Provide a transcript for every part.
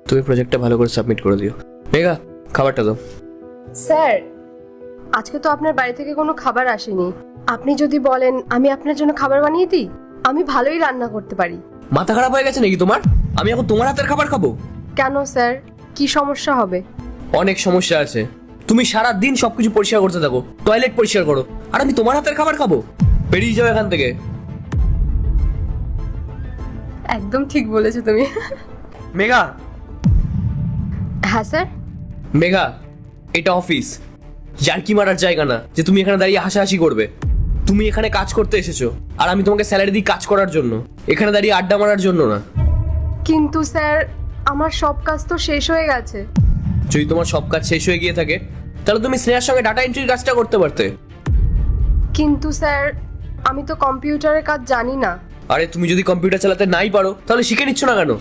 তুমি প্রজেক্টটা ভালো করে সাবমিট করে দিও। মেঘা, খাবারটা দাও। স্যার, আজকে তো আপনার বাড়ি থেকে কোনো খাবার আসেনি। আপনি যদি বলেন আমি আপনার জন্য খাবার বানিয়ে দিই, আমি ভালোই রান্না করতে পারি। মাথা খারাপ হয়ে গেছে নাকি তোমার? আমি এখন তোমার হাতের খাবার খাবো? কেন স্যার, কি সমস্যা হবে? অনেক সমস্যা আছে। তুমি সারা দিন সবকিছু পরিষ্কার করতে থাকো, টয়লেট পরিষ্কার করো, আর আমি তোমার হাতের খাবার খাবো? বেরিয়ে যাও এখান থেকে। একদম ঠিক বলেছো তুমি। মেঘা। হ্যাঁ স্যার। মেঘা, এটা অফিস, জার্কি মারার জায়গা না যে তুমি এখানে দাঁড়িয়ে হাসাহাসি করবে। তুমি এখানে কাজ করতে এসেছো, আর আমি তোমাকে স্যালারি দিই কাজ করার জন্য, এখানে দাঁড়িয়ে আড্ডা মারার জন্য না। কিন্তু স্যার, আমার সব কাজ তো শেষ হয়ে গেছে। যদি তোমার সব কাজ শেষ হয়ে গিয়ে থাকে, তাহলে তুমি স্নেহার সঙ্গে ডাটা এন্ট্রির কাজটা করতে পারতে। কিন্তু স্যার, আমি তো কম্পিউটারের কাজ জানি না। আরে তুমি যদি কম্পিউটার চালাতে নাই পারো, তাহলে শিখে নিচ্ছ না কেন?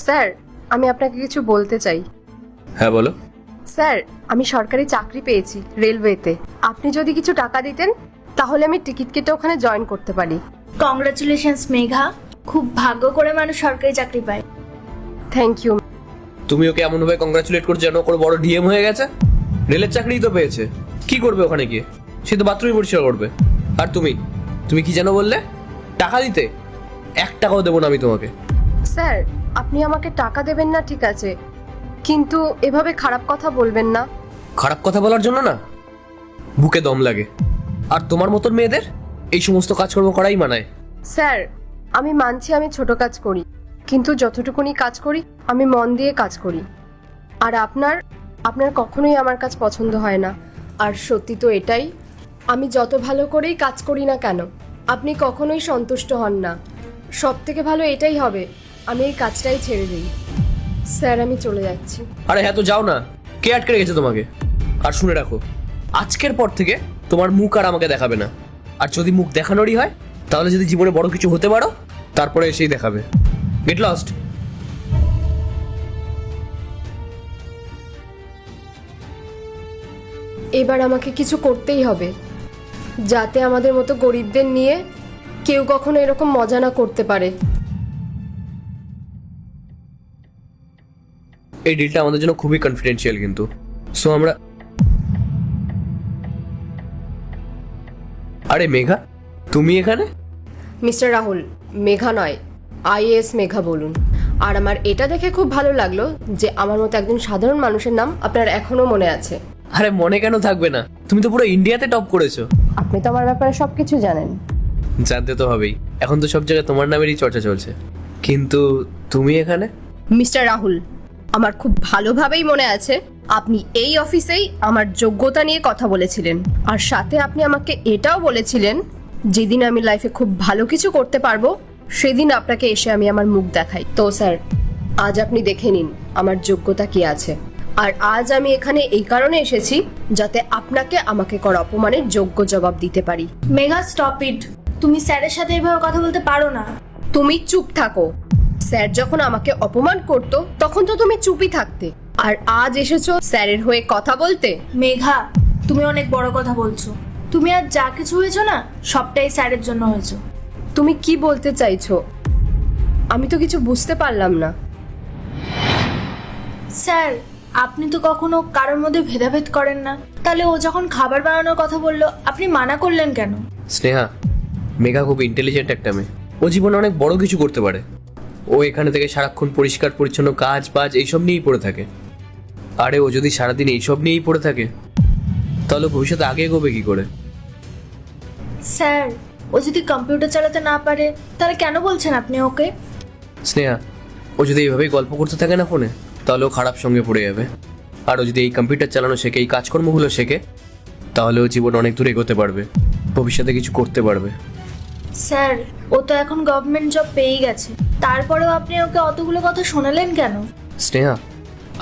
স্যার, আমি আপনাকে কিছু বলতে চাই। হ্যাঁ বলো। স্যার, আমি সরকারি চাকরি পেয়েছি রেলওয়েতে। আপনি যদি কিছু টাকা দিতেন, তাহলে আমি টিকিট কেটে ওখানে জয়েন করতে পারি। কংগ্রাচুলেশনস মেঘা, খুব ভাগ্য করে মানুষ সরকারি চাকরি পায়। Thank you. তুমি ওকে এমন ভাবে কংগ্রাচুলেট করছো যেন কোনো বড় ডিএম হয়ে গেছে। রেলের চাকরিই তো পেয়েছে, কি করবে ওখানে গিয়ে? সে তো বাথরুমই পরিষ্কার করবে। আর তুমি তুমি কি যেন বললে? টাকা দিতে? 1 টাকাও দেবো না আমি তোমাকে। স্যার, আপনি আমাকে টাকা দেবেন না ঠিক আছে, কিন্তু এভাবে খারাপ কথা বলবেন না। খারাপ কথা বলার জন্য না, বুকে দম লাগে। আর তোমার মতন মেয়েদের এই সমস্ত কাজকর্ম করাই মানায়। স্যার, আমি মানছি আমি ছোট কাজ করি, কিন্তু যতটুকুনি কাজ করি আমি মন দিয়ে কাজ করি। আর আপনার আপনার কখনোই আমার কাজ পছন্দ হয় না। আর সত্যি তো এটাই, আমি যত ভালো করেই কাজ করি না কেন, আপনি কখনোই সন্তুষ্ট হন না। সব থেকে ভালো এটাই হবে, আমি এই কাজটাই ছেড়ে দিই। স্যার, আমি চলে যাচ্ছি। আরে হ্যাঁ, তো যাও না, কে আটকে রেখেছে তোমাকে? আর শুনে রাখো, আজকের পর থেকে তোমার মুখ আর আমাকে দেখাবে না। আর যদি মুখ দেখানোরই হয়, তাহলে যদি জীবনে বড় কিছু হতে পারো, তারপরে এসেই দেখাবে। Get lost. এবার আমাকে কিছু করতেই হবে, যাতে আমাদের মতো গরিবদের নিয়ে কেউ কখনো এরকম মজা না করতে পারে। এই ডিলটা আমাদের জন্য খুবই কনফিডেন্সিয়াল কিন্তু। সো আমরা... আরে মেঘা, তুমি এখানে? মিস্টার রাহুল, মেঘা নয়, আইএএস মেঘা বলুন। আর আমার এটা দেখে খুব ভালো লাগলো যে আমার মতো একজন সাধারণ মানুষের নাম আপনার এখনো মনে আছে। আরে মনে কেন থাকবে না, তুমি তো পুরো ইন্ডিয়াতে টপ করেছো। আপনি তো আমার ব্যাপারে সবকিছু জানেন। জানতে তো হবেই, এখন তো সব জায়গায় তোমার নামেরই চর্চা চলছে। কিন্তু তুমি এখানে? মিস্টার রাহুল, আমার খুব ভালোভাবেই মনে আছে আপনি এই অফিসেই আমার যোগ্যতা নিয়ে কথা বলেছিলেন। আর সাথে আপনি আমাকে এটাও বলেছিলেন, যেদিন আমি লাইফে খুব ভালো কিছু করতে পারবো সেদিন আপনাকে এসে আমি আমার মুখ দেখাই। তো স্যার, আজ আপনি দেখে নিন আমার যোগ্যতা কি আছে। আর আজ আমি এখানে এই কারণে এসেছি যাতে আপনাকে আমাকে করা অপমানের যোগ্য জবাব দিতে পারি। Megha, stop it. তুমি স্যারের সাথে এভাবে কথা বলতে পারো না। তুমি চুপ থাকো। স্যার যখন আমাকে অপমান করতো তখন তো তুমি চুপই থাকতে, আর আজ এসেছো স্যারের হয়ে কথা বলতে। মেঘা, তুমি অনেক বড় কথা বলছো। তুমি আর যা কিছু হয়েছো না, সবটাই স্যারের জন্য হয়েছো। তুমি কি বলতে চাইছো? আমি তো কিছু বুঝতে পারলাম না। স্যার, আপনি তো কখনো কারোর মধ্যে ভেদাভেদ করেন না, তাহলে ও যখন খাবার বানানোর কথা বললো আপনি মানা করলেন কেন? স্নেহা, মেঘা খুব ইন্টেলিজেন্ট একটা মেয়ে, ও জীবনে অনেক বড় কিছু করতে পারে। ও এখানে থেকে সারাক্ষণ পরিষ্কার পরিচ্ছন্ন কাজ বাজ এইসব নিয়েই পড়ে থাকে। আরে ও যদি সারাদিন এইসব নিয়েই পড়ে থাকে, তাহলে ভবিষ্যতে আগে এগোবে কি করে? স্যার, ও যদি কম্পিউটার চালাতে না পারে তাহলে কেন বলছেন আপনি ওকে? স্নেহা, ও যদি এইভাবেই গল্প করতে থাকে না ফোনে, তাহলে ও খারাপ সঙ্গে পড়ে যাবে। আর ও যদি এই কম্পিউটার চালানো শেখে, এই কাজকর্মগুলো শেখে, তাহলে ও জীবন অনেক দূর এগোতে পারবে, ভবিষ্যতে কিছু করতে পারবে। স্যার, ও তো এখন গভর্নমেন্ট জব পেয়েই গেছে, তারপরেও আপনি ওকে অতগুলো কথা শোনালেন কেন? স্নেহা,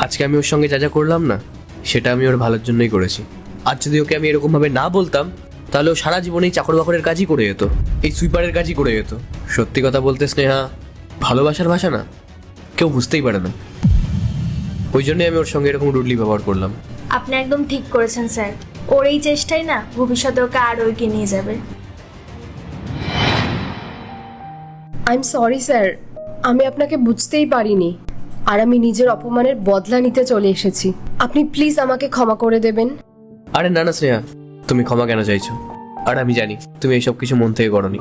আজকে আমি ওর সঙ্গে যা যা করলাম না, সেটা আমি ওর ভালোর জন্যই করেছি। আর যদি ওকে আমি এরকমভাবে না বলতাম, তাহলে ও সারা জীবন এই চাকর বাকরের কাজই করে যেত, এই সুইপারের কাজই করে যেত। সত্যি কথা বলতে স্নেহা, ভালোবাসার ভাষা না কেউ বুঝতেই পারে না। ওই জন্যই আমি ওর সঙ্গে এরকম রুডলি ব্যবহার করলাম। আপনি একদম ঠিক করেছেন স্যার। ওর এই চেষ্টাই না ভবিষ্যতে ওকে আরও এগিয়ে নিয়ে যাবে। আই এম সরি স্যার, আমি আপনাকে বুঝতেই পারিনি, আর আমি নিজের অপমানের বদলা নিতে চলে এসেছি। আপনি প্লিজ আমাকে ক্ষমা করে দেবেন। আরে না না স্নেহা, তুমি ক্ষমা কেন চাইছো? আর আমি জানি তুমি এইসব কিছু মন থেকে করনি।